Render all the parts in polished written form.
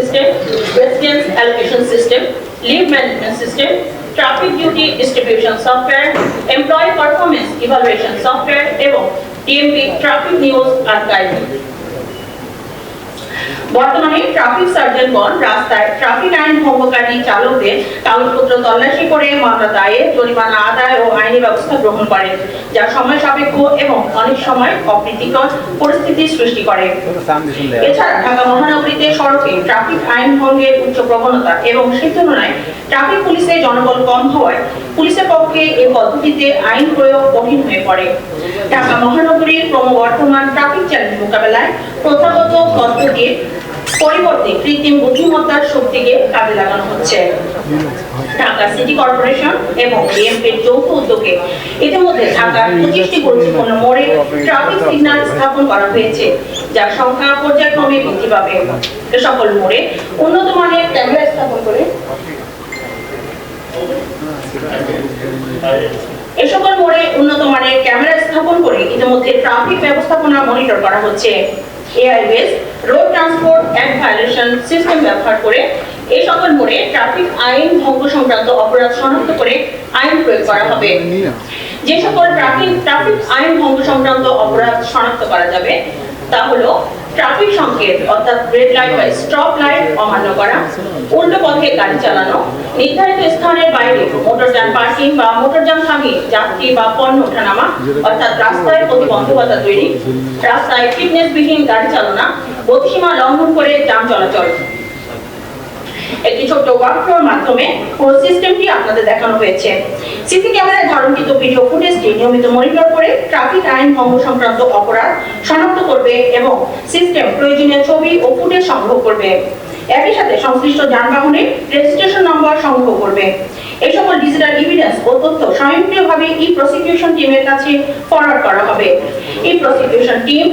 system, residence allocation system, leave management system, traffic duty distribution software, employee performance evaluation software এবং DMP traffic news archive। বর্তমানে traffic সার্জনগণ রাস্তায় traffic আইন ভঙ্গকারী চালকদের কাগজপত্র তল্লাশি করে মামলা দায়ের, জরিমানা আদায় ও আইনি ব্যবস্থা গ্রহণ করেন, যা সময় সাপেক্ষ এবং অনেক সময় অপ্রীতিকর পরিস্থিতির সৃষ্টি করে। এছাড়া ঢাকা মহানগরীতে সড়কে ট্রাফিক আইন ভঙ্গের উচ্চ প্রবণতা এবং সেই তুলনায় ট্রাফিক পুলিশের জনবল কম হওয়ায় পুলিশের পক্ষে এই পদ্ধতিতে আইন প্রয়োগ কঠিন হয়ে পড়ে। ঢাকা মহানগরীর ক্রমবর্ধমান ট্রাফিক চ্যালেঞ্জ মোকাবেলায় প্রথাগত পদ্ধতির পরিবর্তে কৃত্রিম বুদ্ধিমত্তার শক্তিকে কাজে লাগানো হচ্ছে। ঢাকা সিটি কর্পোরেশন এবং ডিএমপির যৌথ উদ্যোগে ইতিমধ্যে ঢাকার 25টি গুরুত্বপূর্ণ মোড়ে ট্রাফিক সিগন্যাল স্থাপন করা হয়েছে, যার সংখ্যা পর্যায়ক্রমে বৃদ্ধি পাবে। এ সকল মোড়ে উন্নত মানের ক্যামেরা স্থাপন করে ইতিমধ্যে ট্রাফিক ব্যবস্থাপনা মনিটর করা হচ্ছে। AI base road transport act violation system ব্যবহার করে এই সকল মোড়ে ট্রাফিক আইন ভঙ্গ সংক্রান্ত অপরাধ শনাক্ত করে আইন প্রয়োগ করা হবে। যে সকল ট্রাফিক আইন ভঙ্গ সংক্রান্ত অপরাধ শনাক্ত করা যাবে তা হলো ট্রাফিক সংকেত অর্থাৎ রেড লাইট বা স্টপ লাইট অমান্য করা, উল্টো পথে গাড়ি চালানো, নির্ধারিত স্থানের বাইরে মোটরযান পার্কিং বা মোটরযান থামিয়ে যাত্রী বা পণ্য ওঠানামা অর্থাৎ রাস্তায় প্রতিবন্ধকতা তৈরি, রাস্তায় ফিটনেসবিহীন গাড়ি চালনা, গতিসীমা লঙ্ঘন করে যান চলাচল। একটি ছোট্ট ওয়ার্কফ্লোর মাধ্যমে পুরো সিস্টেমটি আপনাদের দেখানো হয়েছে। সিসি ক্যামেরায় ধারণকৃত ভিডিও ফুটেজটি নিয়মিত মনিটর করে ট্রাফিক আইন ভঙ্গ সংক্রান্ত অপরাধ শনাক্ত করবে এবং সিস্টেম প্রয়োজনীয় ছবি ও ফুটেজ সংগ্রহ করবে। একই সাথে সংশ্লিষ্ট যানবাহনের রেজিস্ট্রেশন নম্বর সংগ্রহ করবে। এই সকল ডিজিটাল এভিডেন্স ও তথ্য স্বয়ংক্রিয়ভাবে ই-প্রসিকিউশন টিমের কাছে ফরওয়ার্ড করা হবে। ই-প্রসিকিউশন টিম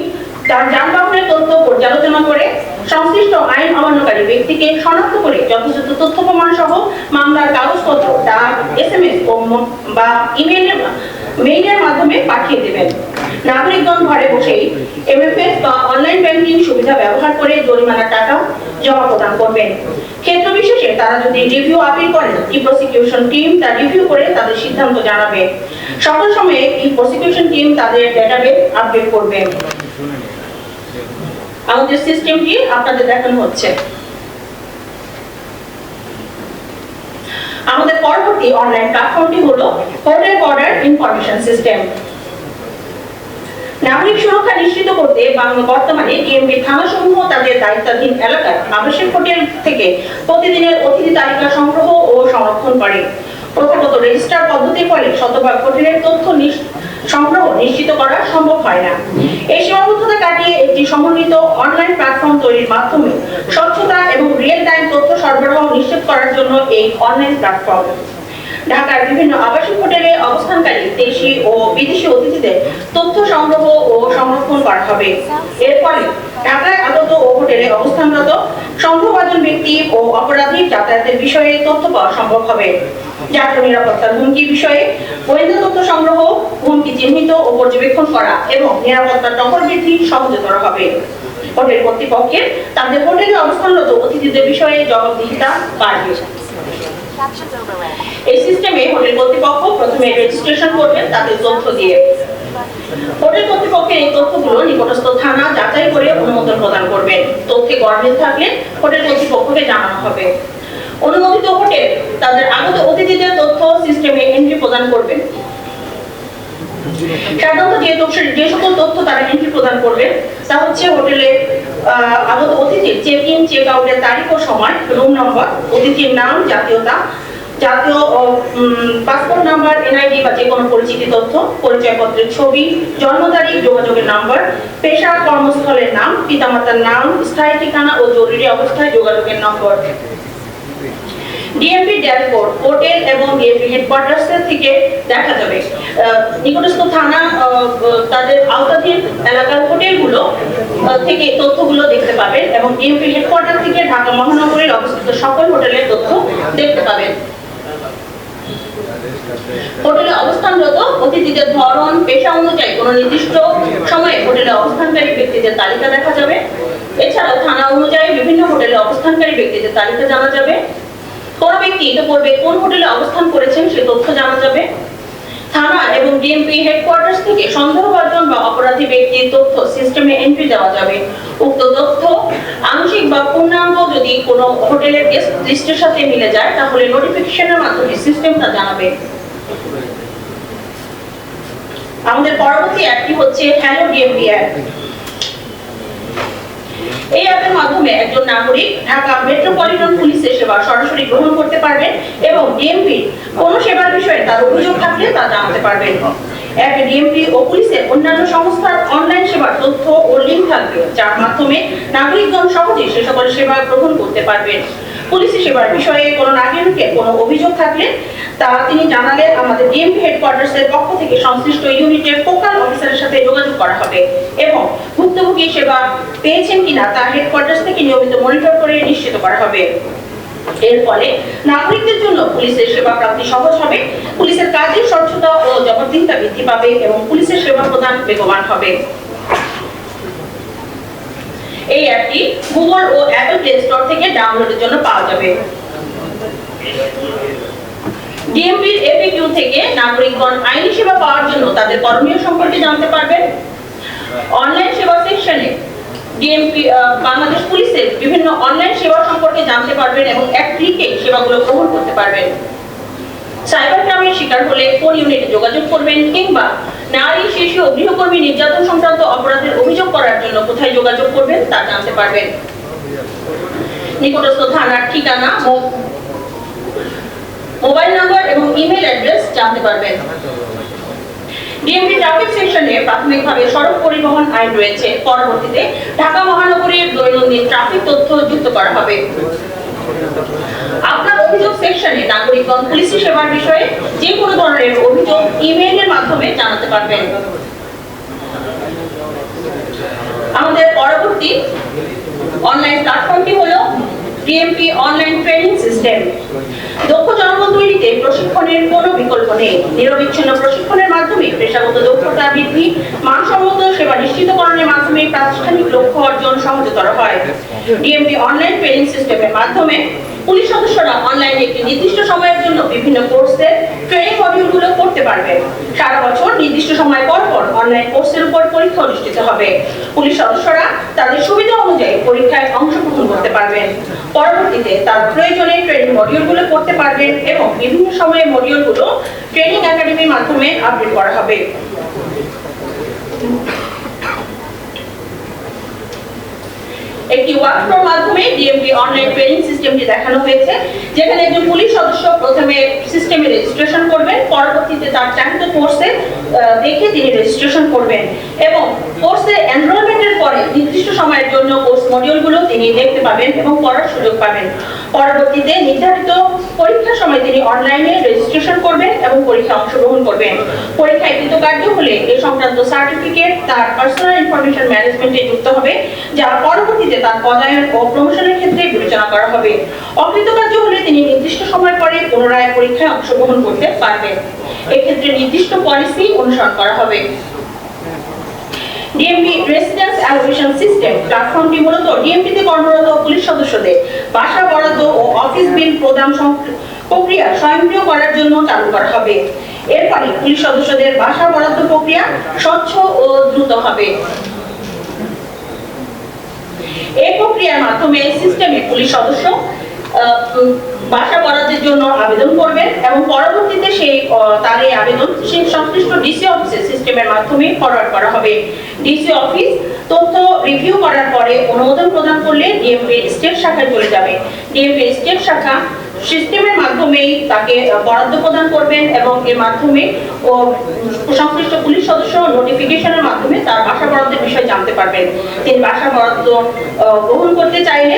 তার যানবাহনের তথ্য পর্যালোচনা করে সংশ্লিষ্ট আইন অমান্যকারী ব্যক্তিকে শনাক্ত করে যথাযথ তথ্য প্রমাণ সহ মামলার কাগজপত্র ডাক, এসএমএস বা মেইলের মাধ্যমে পাঠিয়ে দেবেন। নাগরিকগণ ঘরে বসেই এমএফএস বা অনলাইন ব্যাংকিং সুবিধা ব্যবহার করে জরিমানার টাকা জমা প্রদান করবেন। ক্ষেত্র বিশেষে তারা যদি রিভিউ আপিল করেন, ই-প্রসিকিউশন টিম তা রিভিউ করে তাদের সিদ্ধান্ত জানাবে। সকল সময়ে ই-প্রসিকিউশন টিম তাদের ডেটাবেস আপডেট করবে। আমাদের সিস্টেমটি আপনাদের দেখানো হচ্ছে। আমাদের পরবর্তী অনলাইন প্ল্যাটফর্মটি হলো হোটেল বর্ডার ইনফরমেশন সিস্টেম। নাগরিক সুরক্ষা নিশ্চিত করতে বর্তমানে ডিএমপি থানাসমূহ তাদের দায়িত্বাধীন এলাকার আবাসিক হোটেল থেকে প্রতিদিনের অতিথি তালিকা সংগ্রহ ও সংরক্ষণ করে। প্রথাগত রেজিস্টার পদ্ধতির ফলে শতভাগ হোটেলের তথ্য সংগ্রহ নিশ্চিত করা সম্ভব হয় না। এই সীমাবদ্ধতা কাটিয়ে একটি সমন্বিত অনলাইন প্ল্যাটফর্ম তৈরির মাধ্যমে স্বচ্ছতা এবং রিয়েল টাইম তথ্য সরবরাহ নিশ্চিত করার জন্য এই অনলাইন প্ল্যাটফর্ম ঢাকার বিভিন্ন আবাসিক হোটেলে অবস্থানকারী দেশি ও বিদেশি অতিথিদের তথ্য সংগ্রহ ও সংরক্ষণ করা হবে। এর ফলে ঢাকায় আগত ও হোটেলে অবস্থানরত সন্দেহভাজন ব্যক্তি ও অপরাধীর যাতায়াতের বিষয়ে তথ্য পাওয়া সম্ভব হবে। জাতীয় নিরাপত্তার হুমকি বিষয়ে গোয়েন্দা তথ্য সংগ্রহ, হুমকি চিহ্নিত ও পর্যবেক্ষণ করা এবং নিরাপত্তার টহল বৃদ্ধি সহজতর হবে। হোটেল কর্তৃপক্ষের তাদের হোটেলে অবস্থানরত অতিথিদের বিষয়ে জবাবদিহিতা বাড়বে। এই সিস্টেমে হোটেল কর্তৃপক্ষ প্রথমে রেজিস্ট্রেশন করবেন তাদের তথ্য দিয়ে। হোটেল কর্তৃপক্ষের এই তথ্যগুলো নিকটস্থ থানা যাচাই করে অনুমোদন প্রদান করবেন। তথ্যে গরমিল থাকলে হোটেল কর্তৃপক্ষকে জানানো হবে। অনুমোদিত হোটেল তাদের আগত অতিথিদের তথ্য সিস্টেমে এন্ট্রি প্রদান করবেন। সাধারণত যে সকল তথ্য তারা এন্ট্রি প্রদান করবে তা হচ্ছে হোটেলে আগত অতিথির চেক ইন চেক আউটের তারিখ ও সময়, রুম নম্বর, অতিথির নাম, জাতীয়তা, জাতীয় পাসপোর্ট নাম্বার, এনআইডি বা যে কোনো পরিচিতি তথ্য, পরিচয়পত্রের ছবি, জন্ম তারিখ, যোগাযোগের নাম্বার, পেশা কর্মস্থলের নাম, পিতামাতার নাম, স্থায়ী ঠিকানা ও জরুরি অবস্থায় যোগাযোগের নম্বর। ডিএমপি ড্যাশবোর্ড হোটেল এবং ডিএমপি হেডকোয়ার্টার্স থেকে দেখা যাবে নিকটস্থ থানা তাদের আওতাধীন এলাকার হোটেলগুলো থেকে তথ্যগুলো দেখতে পাবেন এবং ডিএমপি হেডকোয়ার্টার থেকে ঢাকা মহানগরীর অবস্থিত সকল হোটেলের তথ্য দেখতে পাবেন। হোটেলে অবস্থানরত অতিথিদের ধরন, পেশা অনুযায়ী কোনো নির্দিষ্ট সময়ে হোটেলে অবস্থানকারী ব্যক্তিদের তালিকা দেখা যাবে। এছাড়াও থানা অনুযায়ী বিভিন্ন হোটেলে অবস্থানকারী ব্যক্তিদের তালিকা জানা যাবে। কোন ব্যক্তি ইতিপূর্বে কোন হোটেলে অবস্থান করেছেন সে তথ্য জানা যাবে। থানা এবং ডিএমপি হেডকোয়ার্টার্স থেকে সন্দেহভাজন বা অপরাধী ব্যক্তির তথ্য সিস্টেমে এন্ট্রি দেওয়া যাবে। উক্ত তথ্য আংশিক বা পূর্ণাঙ্গ যদি কোনো হোটেলের গেস্ট লিস্টের সাথে মিলে যায় তাহলে নোটিফিকেশনের মাধ্যমে সিস্টেম তা জানাবে। আমাদের পরবর্তী অ্যাপটি হচ্ছে হ্যালো ডিএমপি অ্যাপ। এই অ্যাপের মাধ্যমে একজন নাগরিক ঢাকা মেট্রোপলিটন পুলিশের সেবা সরাসরি গ্রহণ করতে পারবেন এবং ডিএমপি কোন সেবার বিষয়ে তার অভিযোগ থাকলে তা জানাতে পারবেন। অ্যাপে ডিএমপি ও পুলিশের অন্যান্য সংস্থার অনলাইন সেবার তথ্য ও লিঙ্ক থাকবে, যার মাধ্যমে নাগরিকগণ সহজে সে সকল সেবা গ্রহণ করতে পারবেন। পুলিশি সেবার বিষয়ে কোনো নাগরিকের কোনো অভিযোগ থাকলে তা তিনি জানালে আমাদের ডিএমপি হেডকোয়ার্টার্সের পক্ষ থেকে সংশ্লিষ্ট ইউনিটের ফোকাল অফিসারের সাথে যোগাযোগ করা হবে এবং ভুক্তভোগী সেবা পেয়েছেন কিনা তা হেডকোয়ার্টার্স থেকে নিয়মিত মনিটর করে নিশ্চিত করা হবে। এর ফলে নাগরিকদের জন্য পুলিশের সেবা প্রাপ্তি সহজ হবে, পুলিশের কাজের স্বচ্ছতা ও জবাবদিহিতা বৃদ্ধি পাবে এবং পুলিশের সেবা প্রদান বেগবান হবে। এই অ্যাপটি গুগল ও অ্যাপল প্লে স্টোর থেকে ডাউনলোডের জন্য পাওয়া যাবে। ডিএমপির এফএকিউ থেকে নাগরিকগণ আইনি সেবা পাওয়ার জন্য তাদের করণীয় সম্পর্কে জানতে পারবেন। অনলাইন সেবা সেকশনে ডিএমপি বাংলাদেশ পুলিশের বিভিন্ন অনলাইন সেবা সম্পর্কে জানতে পারবেন এবং এক ক্লিকে সেবাগুলো গ্রহণ করতে পারবেন। সাইবার ক্রাইমের শিকার হলে কোন ইউনিটে যোগাযোগ করবেন কিংবা নারী, শিশু ও গৃহকর্মী নির্যাতন সংক্রান্ত অপরাধের অভিযোগ করার জন্য কোথায় যোগাযোগ করবেন তা জানতে পারবেন। নিকটস্থ থানার ঠিকানা, মোবাইল নম্বর এবং ইমেল অ্যাড্রেস জানতে পারবেন। ডিএমপি ট্রাফিক সেকশনে প্রাথমিকভাবে সড়ক পরিবহন আইন রয়েছে, পরবর্তীতে ঢাকা মহানগরীর দৈনন্দিন ট্রাফিক তথ্য যুক্ত করা হবে। আপনার অভিযোগ সেকশনে নাগরিকগণ পুলিশি সেবার বিষয়ে যে কোনো ধরনের অভিযোগ ইমেইলের মাধ্যমে জানাতে পারবেন। আমাদের পরবর্তী অনলাইন প্ল্যাটফর্মটি হলো ডিএমপি অনলাইন ট্রেনিং সিস্টেম। দক্ষ জনবল তৈরিতে প্রশিক্ষণের কোনো বিকল্প নেই। নিরবিচ্ছিন্ন প্রশিক্ষণের মাধ্যমে পেশাগত দক্ষতা বৃদ্ধি, মানসম্মত সেবা নিশ্চিতকরণের মাধ্যমে প্রাতিষ্ঠানিক লক্ষ্য অর্জন সহজতর হয়। ডিএমপি অনলাইন ট্রেনিং সিস্টেমের মাধ্যমে পুলিশ সদস্যরা অনলাইনে একটি নির্দিষ্ট সময়ের জন্য বিভিন্ন কোর্সের ট্রেনিং মডিউলগুলো করতে পারবেন। সারা বছর নির্দিষ্ট সময় পর পর অনলাইন কোর্সের উপর পরীক্ষা অনুষ্ঠিত হবে। পুলিশ সদস্যরা তাদের সুবিধা অনুযায়ী পরীক্ষায় অংশগ্রহণ করতে পারবেন। পরবর্তীতে তার প্রয়োজনে ট্রেনিং মডিউলগুলো করতে পারবেন এবং বিভিন্ন সময়ে মডিউলগুলো ট্রেনিং একাডেমির মাধ্যমে আপডেট করা হবে। একটি ওয়ার্কফ্লোর মাধ্যমে ডিএমপি অনলাইন ট্রেনিং সিস্টেমটি দেখানো হয়েছে, যেখানে একজন পুলিশ সদস্য প্রথমে সিস্টেমে রেজিস্ট্রেশন করবেন, পরবর্তীতে তার চাহিত কোর্সে দেখে তিনি রেজিস্ট্রেশন করবেন এবং কোর্সে এনরোলমেন্টের পরে নির্দিষ্ট সময়ের জন্য কোর্স মডিউলগুলো তিনি দেখতে পাবেন এবং পড়ার সুযোগ পাবেন। পরবর্তীতে নির্ধারিত পরীক্ষার সময় তিনি অনলাইনে রেজিস্ট্রেশন করবেন এবং পরীক্ষায় অংশগ্রহণ করবেন। পরীক্ষায় কৃতকার্য হলে এই সংক্রান্ত সার্টিফিকেট তার পার্সোনাল ইনফরমেশন ম্যানেজমেন্টে যুক্ত হবে, যা পরবর্তীতে তার পদায়ন ও প্রমোশনের ক্ষেত্রে বিবেচনা করা হবে। অকৃতকার্য হলে তিনি নির্দিষ্ট সময় পরে পুনরায় পরীক্ষায় অংশগ্রহণ করতে পারবেন। এক্ষেত্রে নির্দিষ্ট পলিসি অনুসরণ করা হবে। ডিএমপি রেসিডেন্স অ্যালোকেশন সিস্টেম প্ল্যাটফর্মটি মূলত ডিএমপিতে কর্মরত পুলিশ সদস্যদের বাসা বরাদ্দ ও অফিস বিল প্রদান প্রক্রিয়া স্বয়ংক্রিয় করার জন্য চালু করা হবে। এর ফলে পুলিশ সদস্যদের বাসা বরাদ্দ প্রক্রিয়া স্বচ্ছ ও দ্রুত হবে। এই প্রক্রিয়ার মাধ্যমে সিস্টেমে পুলিশ সদস্য বাসা বরাদ্দের জন্য আবেদন করবেন এবং পরবর্তীতে তার এই আবেদন সেই সংশ্লিষ্ট ডিসি অফিসে সিস্টেমের মাধ্যমে ফরওয়ার্ড করা হবে। ডিসি অফিস তথ্য রিভিউ করার পরে অনুমোদন প্রদান করলে ডিএমপি স্টেট শাখায় চলে যাবে। ডিএমপি স্টেট শাখা সিস্টেমের মাধ্যমেই তাকে বরাদ্দ প্রদান করবেন এবং এর মাধ্যমে সংশ্লিষ্ট পুলিশ সদস্য নোটিফিকেশনের মাধ্যমে তার বাসা বরাদ্দের বিষয়ে জানতে পারবেন। তিনি বাসা বরাদ্দ গ্রহণ করতে চাইলে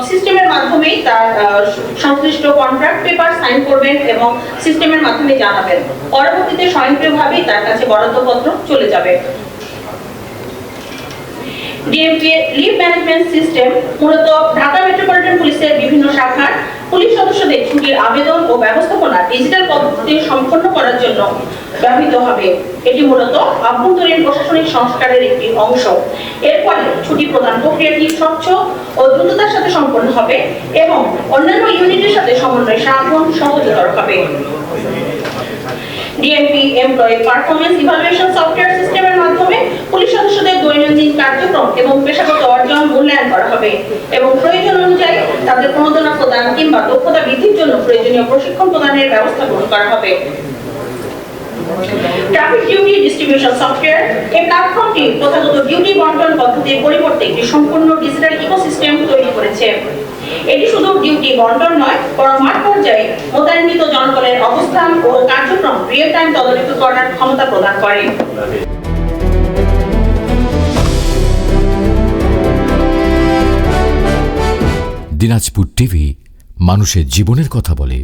সিস্টেমের মাধ্যমেই তার সংশ্লিষ্ট কন্ট্রাক্ট পেপার সাইন করবেন এবং সিস্টেমের মাধ্যমে জানাবেন। পরবর্তীতে স্বয়ংক্রিয়ভাবেই তার কাছে বরাদ্দপত্র চলে যাবে। ডিএমপি লিভ ম্যানেজমেন্ট সিস্টেম মূলত ঢাকা মেট্রোপলিটন পুলিশের বিভিন্ন শাখার পুলিশ সদস্যদের ছুটির আবেদন ও ব্যবস্থাপনা ডিজিটাল পদ্ধতিতে সম্পন্ন করার জন্য ব্যবহৃত হবে। এটি মূলত আভ্যন্তরীণ প্রশাসনিক সংস্কারের একটি অংশ। এর ফলে ছুটি প্রদান প্রক্রিয়াটি স্বচ্ছ ও দ্রুততার সাথে সম্পন্ন হবে এবং অন্যান্য ইউনিটের সাথে সমন্বয় সাধন সহজতর হবে। DMP employee performance evaluation software সিস্টেমের মাধ্যমে পুলিশ সদস্যদের দৈনন্দিন কার্যক্রম এবং পেশাগত অর্জন মূল্যায়ন করা হবে এবং প্রয়োজন অনুযায়ী তাদের প্রণোদনা প্রদান কিংবা দক্ষতা বৃদ্ধির জন্য প্রয়োজনীয় প্রশিক্ষণ প্রদানের ব্যবস্থা গ্রহণ করা হবে। ট্রাফিক ডিউটি ডিস্ট্রিবিউশন সফটওয়্যার এই প্ল্যাটফর্মটি প্রথাগত ডিউটি বন্টন পদ্ধতির পরিবর্তে একটি সম্পূর্ণ ডিজিটাল ইকোসিস্টেম তৈরি করেছে। এটি শুধু ডিউটি বন্টন নয়, বরং মাঠ পর্যায়ে মোতায়েনকৃত জনবলের অবস্থান ও কার্যক্রম রিয়েল টাইম তদারকি করার ক্ষমতা প্রদান করে। দিনাজপুর টিভি মানুষের জীবনের কথা বলে।